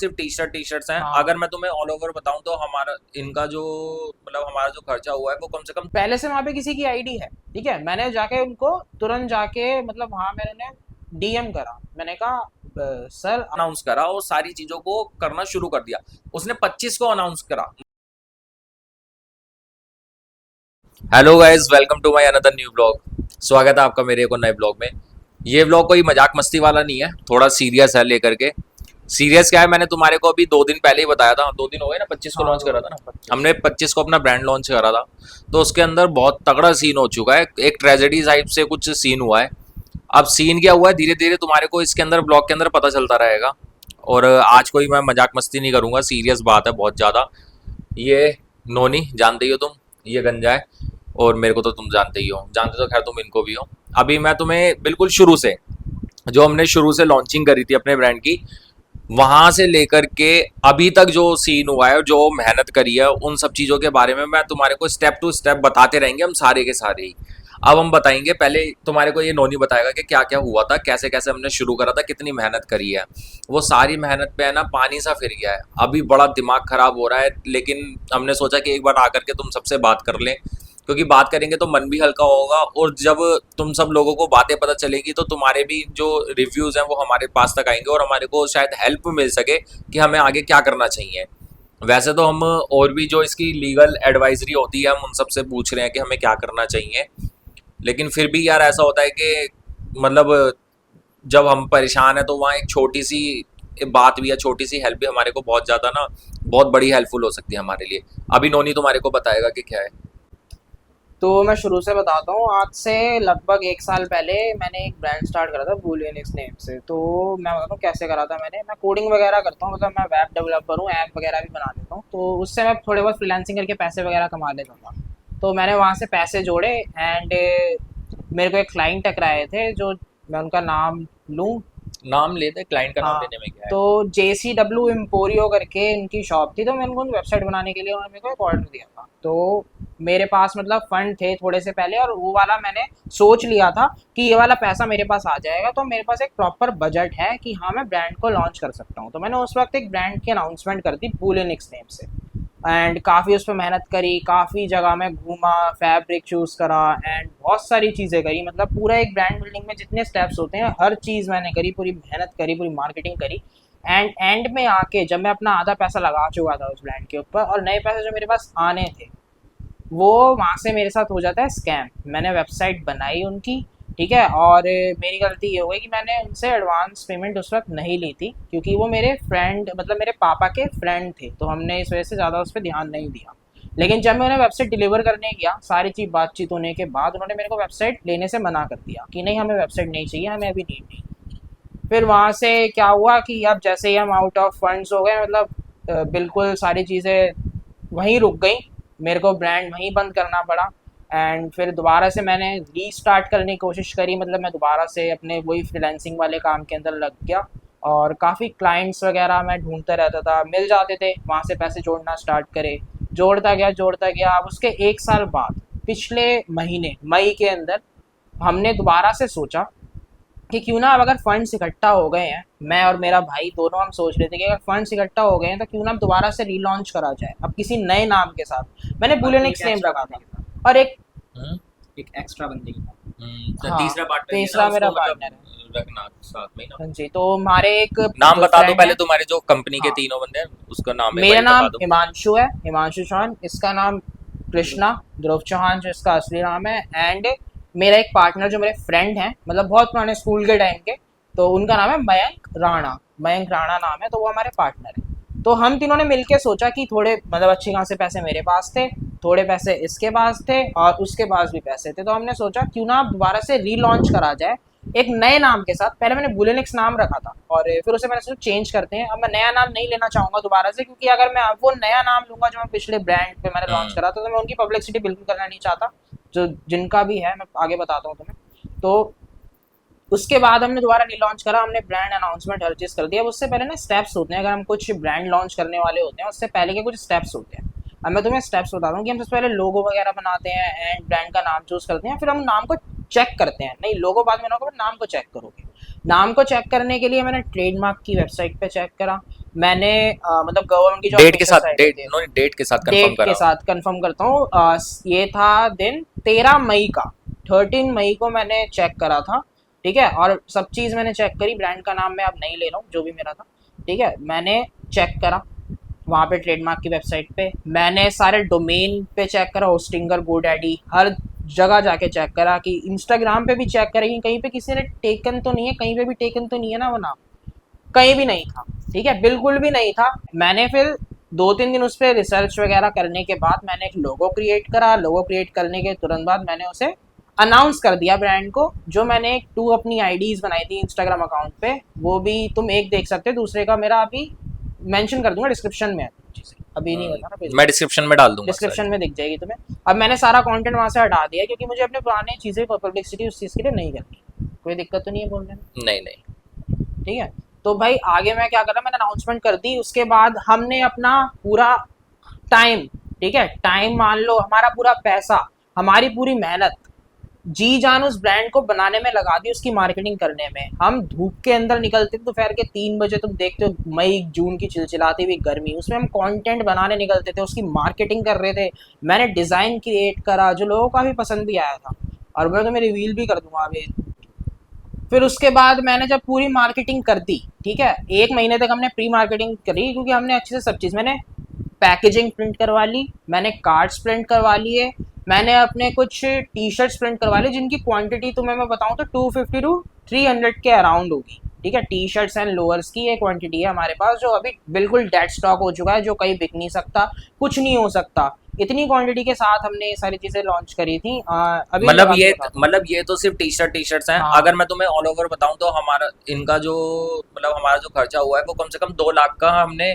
सिर्फ T shirts हैं। हाँ, अगर मैं तुम्हें ऑल ओवर बताऊं तो हमारा इनका जो मतलब हमारा जो खर्चा हुआ है वो कम से कम पहले से वहाँ पे किसी की आईडी है, ठीक है, मैंने जाके उनको तुरंत जाके मतलब हाँ मैंने डीएम करा, मैंने कहा सर अनाउंस करा और सारी चीजों को करना शुरू कर दिया। उसने 25 को अनाउंस करा। Hello guys, welcome to my another new blog. स्वागत है आपका मेरे एक और नए ब्लॉग में। ये ब्लॉग कोई मजाक मस्ती वाला नहीं है, थोड़ा सीरियस है लेकर के। सीरियस क्या है, मैंने तुम्हारे को अभी 2 दिन पहले ही बताया था। 2 दिन हो गए ना, 25 को हाँ लॉन्च करा था ना। 25। हमने 25 को अपना ब्रांड लॉन्च करा था। तो उसके अंदर बहुत तगड़ा सीन हो चुका है, एक ट्रेजेडी टाइप से कुछ सीन हुआ है। अब सीन क्या हुआ है धीरे धीरे तुम्हारे को इसके अंदर ब्लॉग के अंदर पता चलता रहेगा। और आज कोई मैं मजाक मस्ती नहीं करूंगा, सीरियस बात है बहुत ज़्यादा। ये नोनी जानते ही हो तुम, ये गंजा है। और मेरे को तो तुम जानते ही हो, जानते तो खैर तुम इनको भी हो। अभी मैं तुम्हें बिल्कुल शुरू से, जो हमने शुरू से लॉन्चिंग करी थी अपने ब्रांड की, वहां से लेकर के अभी तक जो सीन हुआ है, जो मेहनत करी है, उन सब चीज़ों के बारे में मैं तुम्हारे को स्टेप टू स्टेप बताते रहेंगे हम सारे के सारे ही। अब हम बताएंगे, पहले तुम्हारे को ये नोनी बताएगा कि क्या क्या हुआ था, कैसे कैसे हमने शुरू करा था, कितनी मेहनत करी है। वो सारी मेहनत पे है ना पानी सा फिर गया है। अभी बड़ा दिमाग खराब हो रहा है, लेकिन हमने सोचा कि एक बार आकर के तुम सबसे बात कर लें, क्योंकि बात करेंगे तो मन भी हल्का होगा। और जब तुम सब लोगों को बातें पता चलेगी तो तुम्हारे भी जो रिव्यूज़ हैं वो हमारे पास तक आएंगे और हमारे को शायद हेल्प मिल सके कि हमें आगे क्या करना चाहिए। वैसे तो हम और भी जो इसकी लीगल एडवाइजरी होती है हम उन सब से पूछ रहे हैं कि हमें क्या करना चाहिए। लेकिन फिर भी यार ऐसा होता है कि मतलब जब हम परेशान हैं तो वहाँ एक छोटी सी बात भी या छोटी सी हेल्प भी हमारे को बहुत ज़्यादा ना, बहुत बड़ी हेल्पफुल हो सकती है हमारे लिए। अभी नोनी तुम्हारे को बताएगा कि क्या है। तो मैं शुरू से बताता हूँ, आज से लगभग 1 साल पहले मैंने एक ब्रांड स्टार्ट करा था बूलियनिक्स नेम से। तो मैं बताता हूँ कैसे करा था मैंने। मैं कोडिंग वगैरह करता हूँ, मतलब मैं वेब डेवलपर हूँ, ऐप वगैरह भी बना देता हूँ, तो उससे मैं थोड़े बहुत फ्रीलांसिंग करके पैसे वगैरह कमा लेता था। तो मैंने वहाँ से पैसे जोड़े एंड मेरे को एक क्लाइंट टकराए थे, जो मैं उनका नाम लूँ। नाम लेते, क्लाइंट का नाम हाँ, लेने में क्या है। तो JCW एम्पोरियो करके इनकी शॉप थी, तो मैंने उनको वेबसाइट बनाने के लिए उन्होंने मेरे को एक ऑर्डर दिया था। तो मेरे पास मतलब फंड थे थोड़े से पहले, और वो वाला मैंने सोच लिया था कि ये वाला पैसा मेरे पास आ जाएगा, तो मेरे पास एक प्रॉपर बजट है कि हाँ मैं ब्रांड को लॉन्च कर सकता हूँ। तो मैंने उस वक्त एक ब्रांड की अनाउंसमेंट कर दी बूलियनिक्स नेम से, एंड काफ़ी उस पर मेहनत करी, काफ़ी जगह में घूमा, फैब्रिक चूज़ करा एंड बहुत सारी चीज़ें करी। मतलब पूरा एक ब्रांड बिल्डिंग में जितने स्टेप्स होते हैं हर चीज़ मैंने करी, पूरी मेहनत करी, पूरी मार्केटिंग करी। एंड में आके जब मैं अपना आधा पैसा लगा चुका था उस ब्रांड के ऊपर, और नए पैसे जो मेरे पास आने थे, वो वहाँ से मेरे साथ हो जाता है स्कैम। मैंने वेबसाइट बनाई उनकी, ठीक है, और मेरी गलती ये हो गई कि मैंने उनसे एडवांस पेमेंट उस वक्त नहीं ली थी, क्योंकि वो मेरे फ्रेंड मतलब मेरे पापा के फ्रेंड थे, तो हमने इस वजह से ज़्यादा उस पर ध्यान नहीं दिया। लेकिन जब मैं उन्हें वेबसाइट डिलीवर करने गया, सारी चीज़ बातचीत होने के बाद उन्होंने मेरे को वेबसाइट लेने से मना कर दिया कि नहीं, हमें वेबसाइट नहीं चाहिए, हमें अभी नीड नहीं। फिर वहाँ से क्या हुआ कि अब जैसे ही हम आउट ऑफ फंड्स हो गए, मतलब बिल्कुल सारी चीज़ें वहीं रुक गई, मेरे को ब्रांड वहीं बंद करना पड़ा। एंड फिर दोबारा से मैंने रीस्टार्ट करने की कोशिश करी, मतलब मैं दोबारा से अपने वही फ्रीलांसिंग वाले काम के अंदर लग गया, और काफ़ी क्लाइंट्स वगैरह मैं ढूंढता रहता था, मिल जाते थे, वहाँ से पैसे जोड़ना स्टार्ट करे, जोड़ता गया। अब उसके 1 साल बाद पिछले महीने मई के अंदर हमने दोबारा से सोचा कि क्यों ना, अब अगर फंड्स इकट्ठा हो गए हैं, मैं और मेरा भाई दोनों हम सोच रहे थे कि अगर फंड्स इकट्ठा हो गए हैं तो क्यों ना दोबारा से रीलॉन्च करा जाए, अब किसी नए नाम के साथ। मैंने और एक बुलियनिक्स नेम एक्स्ट्रा रखा बंदे था, के साथ, और एक, हम्म। एक एक्स्ट्रा बंदे के साथ। तो हाँ, तीसरा पार्टनर ये ना तीसरा मेरा उसको मतलब पार्टनर है। रखना साथ में ही ना। हाँ जी, तो हमारे एक नाम बता दो फ्रेंड पहले, है। तुम्हारे जो कंपनी के हाँ, तीनों बंदे हैं उसका नाम एक मेरा बार नाम बता दो। हिमांशु है, हिमांशु चौहान, इसका नाम कृष्णा ध्रुव चौहान जो इसका असली नाम है। एंड मेरा एक पार्टनर जो मेरे फ्रेंड हैं, मतलब बहुत पुराने स्कूल के टाइम के, तो उनका नाम है मयंक राणा। मयंक राणा नाम है, तो वो हमारे पार्टनर है। तो हम तीनों ने मिलके सोचा कि थोड़े मतलब अच्छी खासे पैसे मेरे पास थे, थोड़े पैसे इसके पास थे, और उसके पास भी पैसे थे, तो हमने सोचा क्यों ना दोबारा से रीलॉन्च करा जाए एक नए नाम के साथ। पहले मैंने बुलियनिक्स नाम रखा था, और फिर उसे मैंने सोचा चेंज करते हैं। अब मैं नया नाम नहीं लेना चाहूँगा दोबारा से, क्योंकि अगर मैं अब वो नया नाम लूँगा जो मैं पिछले ब्रांड पे मैंने लॉन्च हम्म। करा था, तो मैं उनकी पब्लिसिटी बिल्कुल करना नहीं चाहता, जो जिनका भी है मैं आगे बताता हूँ तुम्हें। तो उसके बाद हमने दोबारा रीलॉन्च करा, हमने ब्रांड अनाउंसमेंट हर चीज़ कर दिया। अब उससे पहले ना स्टेप्स होते हैं, अगर हम कुछ ब्रांड लॉन्च करने वाले होते हैं उससे पहले के कुछ स्टेप्स होते हैं। अब मैं तुम्हें स्टेप्स बताता हूँ कि हम सबसे पहले लोगो वगैरह बनाते हैं एंड ब्रांड का नाम चूज करते हैं, फिर हम नाम को चेक करते हैं। नहीं, लोगो बाद में ना होगा, नाम को चेक करोगे। नाम को चेक करने के लिए मैंने ट्रेडमार्क की वेबसाइट पे चेक करा, मैंने मतलब गवर्नमेंट की जो डेट के ऑफिशियल साथ, साइट डेट होती है, इन्होंने डेट के साथ कंफर्म डेट करा। के साथ कंफर्म करता हूँ। ये था दिन 13 मई का, 13 मई को मैंने चेक करा था। ठीक है, और सब चीज़ मैंने चेक करी, ब्रांड का नाम मैं अब नहीं ले रहा हूँ, जो भी मेरा था। ठीक है, मैंने चेक करा वहाँ पे ट्रेडमार्क की वेबसाइट पे, मैंने सारे डोमेन पे चेक करा, होस्टिंगर, गोडैडी, हर जगह जाके चेक करा, कि इंस्टाग्राम पे भी चेक करा कि कहीं पे किसी ने टेकन तो नहीं है, कहीं पे भी टेकन तो नहीं है ना वो नाम, कहीं भी नहीं था। ठीक है, बिल्कुल भी नहीं था। मैंने फिर 2-3 दिन उस पर रिसर्च वगैरह करने के बाद मैंने एक लोगो क्रिएट करा। लोगो क्रिएट करने के तुरंत बाद मैंने उसे अनाउंस कर दिया ब्रांड को। जो मैंने 2 अपनी आईडीज बनाई थी इंस्टाग्राम अकाउंट पे, वो भी तुम एक देख सकते हो, दूसरे का मेरा अभी मेंशन कर दूंगा डिस्क्रिप्शन में, चीज़ें अभी नहीं बताना, मैं डिस्क्रिप्शन में डाल दूंगा डिस्क्रिप्शन सर। में दिख जाएगी तुम्हें। अब मैंने सारा कंटेंट वहाँ से हटा दिया, क्योंकि मुझे अपने पुराने चीज़ें पब्लिसिटी उस चीज़ के लिए नहीं करनी। कोई दिक्कत तो नहीं है बोलने में? नहीं नहीं। ठीक है, तो भाई आगे मैं क्या कर रहा, मैंने अनाउंसमेंट कर दी। उसके बाद हमने अपना पूरा टाइम, ठीक है, टाइम मान लो, हमारा पूरा पैसा, हमारी पूरी मेहनत, जी जान उस ब्रांड को बनाने में लगा दी, उसकी मार्केटिंग करने में। हम धूप के अंदर निकलते थे दोपहर के 3 बजे, तुम देखते हो मई जून की चिलचिलाती हुई गर्मी, उसमें हम कंटेंट बनाने निकलते थे, उसकी मार्केटिंग कर रहे थे। मैंने डिज़ाइन क्रिएट करा जो लोगों का भी पसंद भी आया था, और मैं तुम्हें रिवील भी कर दूंगा अभी। फिर उसके बाद मैंने जब पूरी मार्केटिंग कर दी, ठीक है, 1 महीने तक हमने प्री मार्केटिंग करी, क्योंकि हमने अच्छे से सब चीज़, मैंने पैकेजिंग प्रिंट करवा ली, मैंने कार्ड्स प्रिंट करवा लिए, मैंने अपने कुछ टी शर्ट्स प्रिंट करवा ली, जिनकी क्वांटिटी तुम्हें मैं बताऊं तो 250 to 300 के अराउंड होगी। ठीक है, टी शर्ट्स एंड लोअर्स की ये क्वांटिटी है हमारे पास, जो अभी बिल्कुल डेड स्टॉक हो चुका है, जो कहीं बिक नहीं सकता, कुछ नहीं हो सकता। इतनी क्वांटिटी के साथ हमने ये सारी चीज़ें लॉन्च करी थी। अभी आपको बताता हूँ। मतलब ये तो सिर्फ टी शर्ट्स हैं। हाँ, अगर मैं तुम्हें ऑल ओवर बताऊं तो हमारा इनका जो मतलब हमारा जो खर्चा हुआ है वो कम से कम 2 लाख का हमने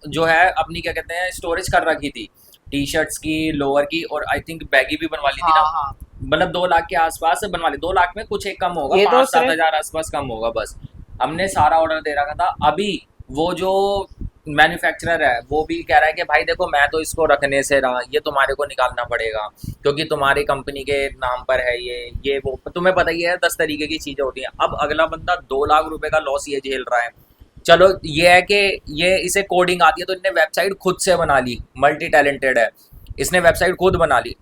जो है अपनी क्या कहते हैं स्टोरेज कर रखी थी, टी शर्ट्स की, लोअर की, और आई थिंक बैगी भी बनवा ली थी हाँ, ना। हाँ, मतलब 2 लाख के आसपास बनवा ली, 2 लाख में कुछ एक कम होगा, ये तो 5-7 सिर्फ, हजार आसपास कम होगा बस। हमने सारा ऑर्डर दे रखा था। अभी वो जो मैन्युफैक्चरर है वो भी कह रहा है कि भाई देखो मैं तो इसको रखने से रहा, ये तुम्हारे को निकालना पड़ेगा क्योंकि तुम्हारी कंपनी के नाम पर है ये वो, तुम्हें पता ही है 10 तरीके की चीज़ें होती हैं। अब अगला बंदा 2 लाख रुपए का लॉस ये झेल रहा है। चलो ये है कि ये इसे कोडिंग आती है तो इसने वेबसाइट खुद से बना ली, मल्टी टैलेंटेड है, इसने वेबसाइट खुद बना ली।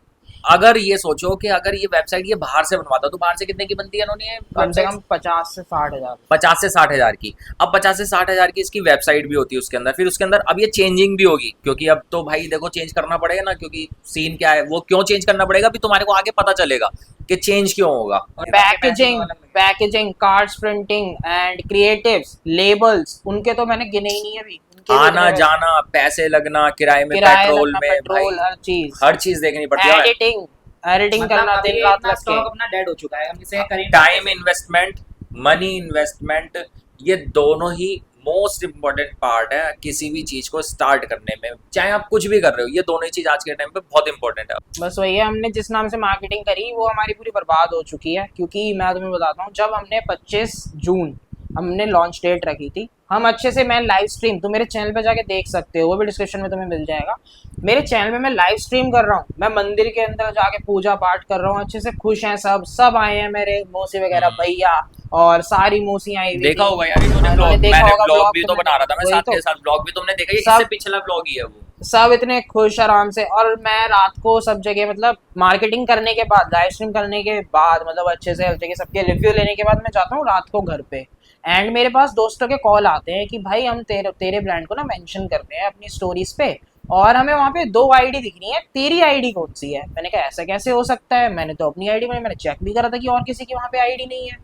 अगर ये सोचो कि अगर ये वेबसाइट ये बाहर से बनवाता तो बाहर से कितने की बनती है इन्होंने कम से वेबसाइट? कम 50 से 60 हज़ार। 50 से 60 हजार की। अब 50 से 60 हजार की इसकी वेबसाइट भी होती है उसके अंदर, फिर उसके अंदर अब ये चेंजिंग भी होगी, क्योंकि अब तो भाई देखो चेंज करना पड़ेगा ना, क्योंकि सीन क्या है वो क्यों चेंज करना पड़ेगा, अभी तुम्हारे को आगे पता चलेगा कि चेंज क्यों होगा। और बाकी पैसे तो पैकेजिंग, अलग लगेंगे। Packaging, cards printing and creatives, labels, उनके तो मैंने गिने ही नहीं है अभी, उनके भी आना इतने पैसे, जाना, पैसे लगना, किराए में, किराया पेट्रोल लगना, में, भाई पेट्रोल, हर चीज, हर चीज देखनी पड़ती है। एडिटिंग, एडिटिंग मतलब करना अभी दिन रात इतना लग के। स्टॉक अपना डेड हो चुका है, हम इसे करेंगे टाइम कैसे? इन्वेस्टमेंट, मनी इन्वेस्टमेंट, ये दोनों ही मोस्ट इम्पोर्टेंट पार्ट है किसी भी चीज को स्टार्ट करने में, चाहे आप कुछ भी कर रहे हो, ये दोनों ही चीज आज के टाइम पे बहुत इंपॉर्टेंट है। बस वही है, हमने जिस नाम से मार्केटिंग करी वो हमारी पूरी बर्बाद हो चुकी है। क्योंकि मैं तुम्हें बताता हूँ, जब हमने 25 जून हमने लॉन्च डेट रखी थी, हम अच्छे से, मैं लाइव स्ट्रीम, तुम मेरे चैनल पे जाके देख सकते हो, वो भी डिस्क्रिप्शन में तुम्हें मिल जाएगा। मेरे चैनल में मैं लाइव स्ट्रीम कर रहा हूँ, मैं मंदिर के अंदर जाके पूजा पाठ कर रहा हूँ, अच्छे से खुश हैं सब, सब आए हैं मेरे मौसी वगैरह, भैया और सारी मौसी आई हुई देखा थी। होगा यार इन्होंने उन्होंने ब्लॉग, देखा मैंने होगा ब्लॉग ब्लॉग, भी तो तुमने बना रहा था मैं वही साथ तो, के साथ, ब्लॉग भी तुमने देखा, ये सब इससे पिछला ब्लॉग ही है वो। सब इतने खुश आराम से। और मैं रात को सब जगह, मतलब मार्केटिंग करने के बाद, लाइव स्ट्रीम करने के बाद, मतलब अच्छे से हर जगह सबके रिव्यू लेने के बाद मैं जाता हूँ रात को घर पे, एंड मेरे पास दोस्तों के कॉल आते हैं कि भाई हम तेरे तेरे ब्रांड को ना मेंशन कर रहे हैं अपनी स्टोरीज पे, और हमें वहाँ पे 2 आईडी दिख रही है, तेरी आईडी कौन सी है? मैंने कहा ऐसा कैसे हो सकता है, मैंने तो अपनी आईडी बनाई, मैंने चेक भी करा था कि और किसी की वहाँ पे आईडी नहीं है।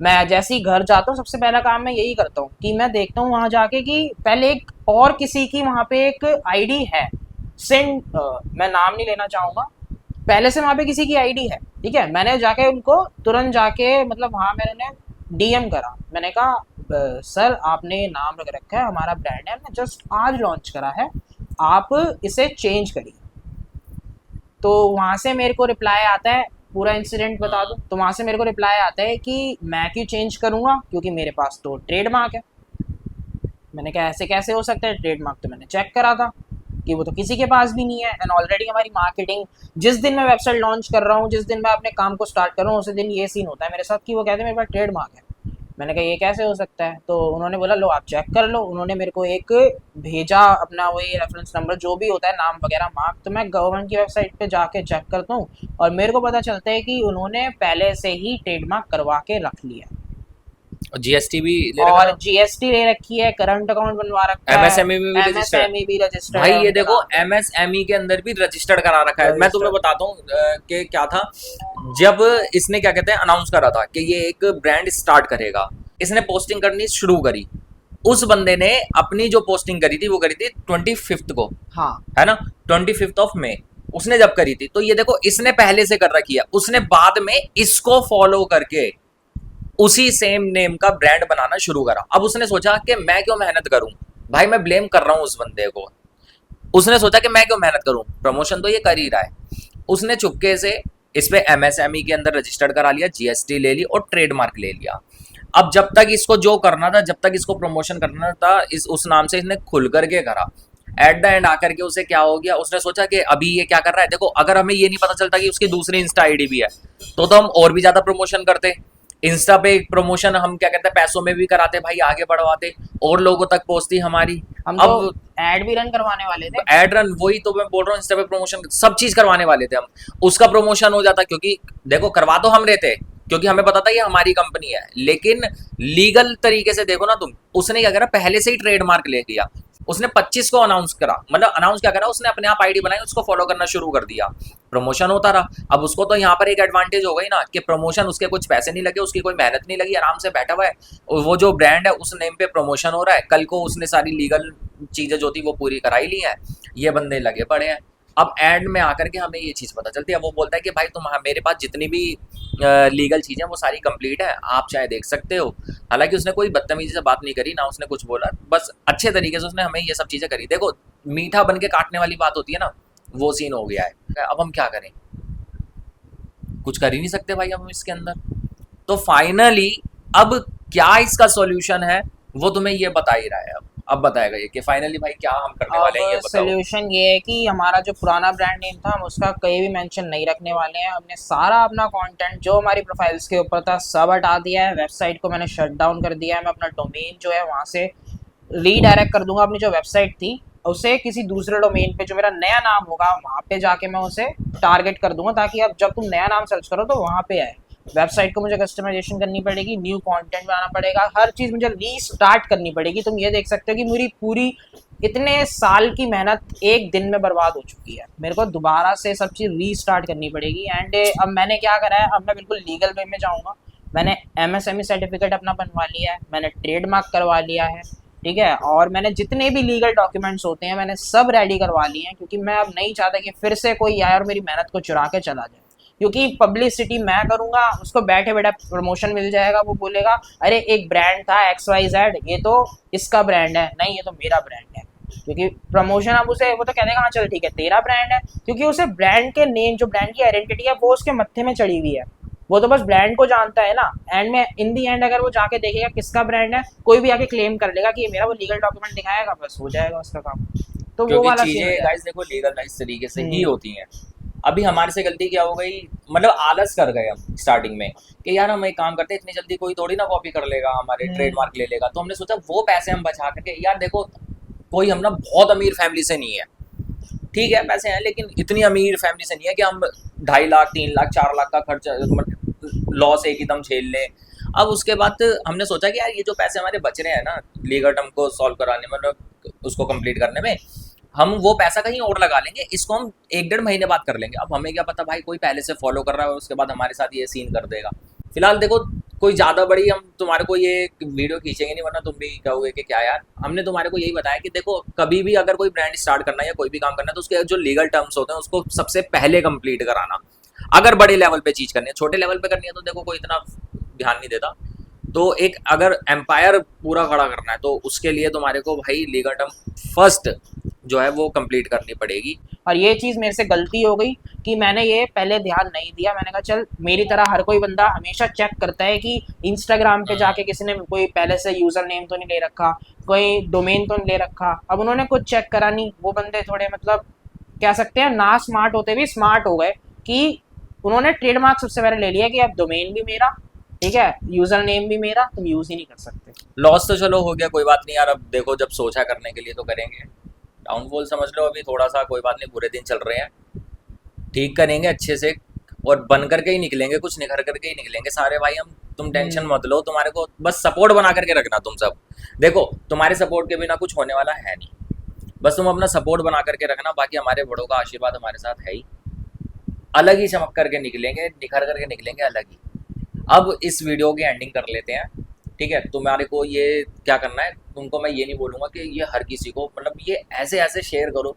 मैं जैसे ही घर जाता हूँ, सबसे पहला काम मैं यही करता हूँ कि मैं देखता हूँ वहाँ जाके कि पहले एक और किसी की वहाँ पे एक आईडी है, सेंड, मैं नाम नहीं लेना चाहूँगा, पहले से वहाँ पे किसी की आईडी है। ठीक है, मैंने जाके उनको तुरंत जाके, मतलब वहाँ मैंने डीएम करा, मैंने कहा सर आपने नाम रख रखा है, हमारा ब्रांड है, हमने जस्ट आज लॉन्च करा है, आप इसे चेंज करिए। तो वहाँ से मेरे को रिप्लाई आता है, पूरा इंसिडेंट बता दूँ तो वहाँ से मेरे को रिप्लाई आता है कि मैं क्यों चेंज करूँगा, क्योंकि मेरे पास तो ट्रेडमार्क है। मैंने कहा ऐसे कैसे हो सकता है, ट्रेडमार्क तो मैंने चेक करा था कि वो तो किसी के पास भी नहीं है, एंड ऑलरेडी हमारी मार्केटिंग, जिस दिन मैं वेबसाइट लॉन्च कर रहा हूँ, जिस दिन मैं अपने काम को स्टार्ट कर रहा हूँ, उसी दिन ये सीन होता है मेरे साथ कि वो कहते हैं मेरे पास ट्रेडमार्क है। मैंने कहा ये कैसे हो सकता है, तो उन्होंने बोला लो आप चेक कर लो। उन्होंने मेरे को एक भेजा अपना वही रेफरेंस नंबर जो भी होता है, नाम वगैरह मार्क, तो मैं गवर्नमेंट की वेबसाइट पे जाके चेक करता हूँ और मेरे को पता चलता है कि उन्होंने पहले से ही ट्रेडमार्क करवा के रख लिया और जीएसटी भी ले रखा और था, जीएसटी ले रखी है, करंट अकाउंट बनवा रखा है, एमएसएमई में भी रजिस्टर्ड। एमएसएमई भी रजिस्टर्ड भाई है ये उनके देखो नाम पे। एमएसएमई के अंदर भी रजिस्टर्ड करा रखा है। मैं रजिस्टर्ड। तुम्हें बताता हूँ कि क्या था, जब इसने क्या कहते हैं अनाउंस करा था कि ये एक ब्रांड स्टार्ट करेगा, इसने पोस्टिंग करनी शुरू करी। उस बंदे ने अपनी जो पोस्टिंग करी थी वो करी थी 25 को, हाँ है ना, 25 मई उसने जब करी थी। तो ये देखो इसने पहले से कर रखी है, उसने बाद में इसको फॉलो करके उसी सेम नेम का ब्रांड बनाना शुरू करा। अब उसने सोचा कि मैं क्यों मेहनत करूं, भाई मैं ब्लेम कर रहा हूं उस बंदे को। उसने सोचा कि मैं क्यों मेहनत करूं, प्रमोशन तो ये कर ही रहा है। उसने चुपके से इस पे एमएसएमई के अंदर रजिस्टर्ड करा लिया, जीएसटी ले ली और ट्रेडमार्क ले लिया। अब जब तक इसको जो करना था, जब तक इसको प्रमोशन करना था, इस उस नाम से इसने खुल करके करा। एट द एंड आकर के उसे क्या हो गया, उसने सोचा कि अभी ये क्या कर रहा है। देखो अगर हमें ये नहीं पता चलता कि उसकी दूसरी इंस्टा आईडी भी है तो हम और भी ज्यादा प्रमोशन करते। इंस्टा पे प्रमोशन हम क्या कहते हैं पैसों में भी कराते भाई, आगे बढ़वाते और लोगों तक पहुंचती हमारी। हम तो अब एड भी रन करवाने वाले थे। एड रन, वही तो मैं बोल रहा हूँ, इंस्टा पे प्रमोशन सब चीज करवाने वाले थे हम। उसका प्रमोशन हो जाता, क्योंकि देखो करवा तो हम रहे थे क्योंकि हमें पता था ये हमारी कंपनी है, लेकिन लीगल तरीके से देखो ना तुम, उसने क्या करा पहले से ही ट्रेडमार्क ले लिया। उसने 25 को अनाउंस करा, मतलब अनाउंस क्या करा, उसने अपने आप आईडी बनाई, उसको फॉलो करना शुरू कर दिया, प्रमोशन होता रहा। अब उसको तो यहाँ पर एक एडवांटेज हो गई ना कि प्रमोशन, उसके कुछ पैसे नहीं लगे, उसकी कोई मेहनत नहीं लगी, आराम से बैठा हुआ है। और वो जो ब्रांड है उस नेम पे प्रमोशन हो रहा है। कल को उसने सारी लीगल चीजें जो थी वो पूरी कराई ली है, ये बंदे लगे पड़े हैं। अब एड में आकर के हमें ये चीज़ पता चलती है, वो बोलता है कि भाई तुम मेरे पास जितनी भी लीगल चीज़ें वो सारी कंप्लीट है, आप चाहे देख सकते हो। हालांकि उसने कोई बदतमीजी से बात नहीं करी, ना उसने कुछ बोला, बस अच्छे तरीके से उसने हमें ये सब चीज़ें करी। देखो मीठा बन के काटने वाली बात होती है ना, वो सीन हो गया है। अब हम क्या करें, कुछ कर ही नहीं सकते भाई हम इसके अंदर। तो फाइनली अब क्या इसका सॉल्यूशन है वो तुम्हें ये बता ही रहा है। अब बताएगा ये कि फाइनली भाई क्या हम करने वाले हैं, ये अब बताओ। सोल्यूशन ये है कि हमारा जो पुराना ब्रांड नेम था हम उसका कहीं भी मेंशन नहीं रखने वाले हैं। हमने सारा अपना कंटेंट जो हमारी प्रोफाइल्स के ऊपर था सब हटा दिया है। वेबसाइट को मैंने शट डाउन कर दिया है। मैं अपना डोमेन जो है वहाँ से रीडायरेक्ट कर दूंगा, अपनी जो वेबसाइट थी उसे किसी दूसरे डोमेन पे जो मेरा नया नाम होगा वहाँ पे जाके मैं उसे टारगेट कर दूंगा, ताकि अब जब तुम नया नाम सर्च करो तो वहाँ पे आए। वेबसाइट को मुझे कस्टमाइजेशन करनी पड़ेगी, न्यू कंटेंट बनाना पड़ेगा, हर चीज़ मुझे रीस्टार्ट करनी पड़ेगी। तुम ये देख सकते हो कि मेरी पूरी इतने साल की मेहनत एक दिन में बर्बाद हो चुकी है। मेरे को दोबारा से सब चीज़ रीस्टार्ट करनी पड़ेगी। एंड अब मैंने क्या करा है, अब मैं बिल्कुल लीगल वे में जाऊँगा। मैंने एमएसएमई सर्टिफिकेट अपना बनवा लिया है, मैंने ट्रेडमार्क करवा लिया है, ठीक है, और मैंने जितने भी लीगल डॉक्यूमेंट्स होते हैं मैंने सब रेडी करवा लिए हैं, क्योंकि मैं अब नहीं चाहता कि फिर से कोई आए और मेरी मेहनत को चुरा के चला जाए। क्योंकि पब्लिसिटी मैं करूंगा, उसको बैठे बैठे प्रमोशन मिल जाएगा, वो बोलेगा अरे एक ब्रांड था XYZ, ये तो इसका ब्रांड है, नहीं ये तो मेरा ब्रांड है। क्योंकि प्रमोशन अब उसे वो तो कह देगा हाँ चल ठीक है तेरा ब्रांड है, क्योंकि उसे ब्रांड के नेम जो ब्रांड की आइडेंटिटी है वो उसके मत्थे में चढ़ी हुई है। वो तो बस ब्रांड को जानता है ना। एंड में इन दी एंड अगर वो जाके देखेगा किसका ब्रांड है, कोई भी आके क्लेम कर लेगा कि ये मेरा, वो लीगल डॉक्यूमेंट दिखाएगा, बस हो जाएगा उसका काम। तो वो क्योंकि वाला सीन चीजें गाइस देखो लीगलाइज तरीके से ही होती हैं। अभी हमारे से गलती क्या हो गई, मतलब आलस कर गए हम स्टार्टिंग में कि यार हम एक काम करते हैं, इतनी जल्दी कोई थोड़ी ना कॉपी कर लेगा, हमारे ट्रेडमार्क ले लेगा। तो हमने सोचा वो पैसे हम बचा करके, यार देखो कोई हम ना बहुत अमीर फैमिली से नहीं है, ठीक है पैसे हैं लेकिन इतनी अमीर फैमिली से नहीं है कि हम 2.5 लाख 3 लाख 4 लाख का खर्चा लॉस एक ही दम झेल लें। अब उसके बाद हमने सोचा कि यार ये जो पैसे हमारे बच रहे हैं ना लीगल टर्म को सॉल्व कराने में, मतलब उसको कंप्लीट करने में, हम वो पैसा कहीं और लगा लेंगे, इसको हम 1-1.5 महीने बाद कर लेंगे। अब हमें क्या पता भाई कोई पहले से फॉलो कर रहा है और उसके बाद हमारे साथ ये सीन कर देगा। फिलहाल देखो कोई ज़्यादा बड़ी हम तुम्हारे को ये वीडियो खींचेंगे नहीं, वरना तुम भी कहोगे कि क्या यार। हमने तुम्हारे को यही बताया कि देखो कभी भी अगर कोई ब्रांड स्टार्ट करना है या कोई भी काम करना है तो उसके जो लीगल टर्म्स होते हैं उसको सबसे पहले कंप्लीट कराना। अगर बड़े लेवल पे चीज़ करनी है, छोटे लेवल पे करनी है तो देखो कोई इतना ध्यान नहीं देता। तो एक अगर एम्पायर पूरा खड़ा करना है तो उसके लिए तुम्हारे को भाई लीगल टर्म फर्स्ट जो है वो कंप्लीट करनी पड़ेगी। और ये चीज़ मेरे से गलती हो गई कि मैंने ये पहले ध्यान नहीं दिया। मैंने कहा चल मेरी तरह हर कोई बंदा हमेशा चेक करता है कि इंस्टाग्राम पे जाके किसी ने कोई पहले से यूज़र नेम तो नहीं ले रखा, कोई डोमेन तो नहीं ले रखा। अब उन्होंने कुछ चेक करा नहीं, वो बंदे थोड़े मतलब कह सकते हैं ना स्मार्ट होते भी स्मार्ट हो गए कि उन्होंने ट्रेडमार्क सबसे पहले ले लिया कि अब डोमेन भी मेरा, ठीक है, यूजर नेम भी मेरा, तुम यूज ही नहीं कर सकते। लॉस तो चलो हो गया, कोई बात नहीं यार, अब देखो जब सोचा करने के लिए तो करेंगे। डाउनफॉल समझ लो अभी थोड़ा सा, कोई बात नहीं, बुरे दिन चल रहे हैं, ठीक करेंगे अच्छे से और बन करके ही निकलेंगे, कुछ निखर करके ही निकलेंगे सारे भाई हम। तुम टेंशन मत लो, तुम्हारे को बस सपोर्ट बना करके रखना तुम सब। देखो तुम्हारे सपोर्ट के बिना कुछ होने वाला है नहीं, बस तुम अपना सपोर्ट बना करके रखना, बाकी हमारे बड़ों का आशीर्वाद हमारे साथ है ही। अलग ही चमक करके निकलेंगे, निखर करके निकलेंगे अलग ही। अब इस वीडियो की एंडिंग कर लेते हैं, ठीक है। तुम्हारे को ये क्या करना है, तुमको मैं ये नहीं बोलूँगा कि ये हर किसी को, मतलब ये ऐसे ऐसे शेयर करो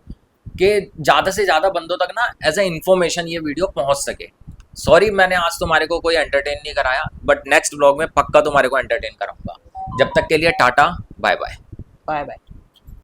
कि ज़्यादा से ज़्यादा बंदों तक ना एज ए इन्फॉर्मेशन ये वीडियो पहुंच सके। सॉरी मैंने आज तुम्हारे को कोई एंटरटेन नहीं कराया, बट नेक्स्ट ब्लॉग में पक्का तुम्हारे को एंटरटेन कराऊंगा। जब तक के लिए ta-ta bye bye. Bye bye.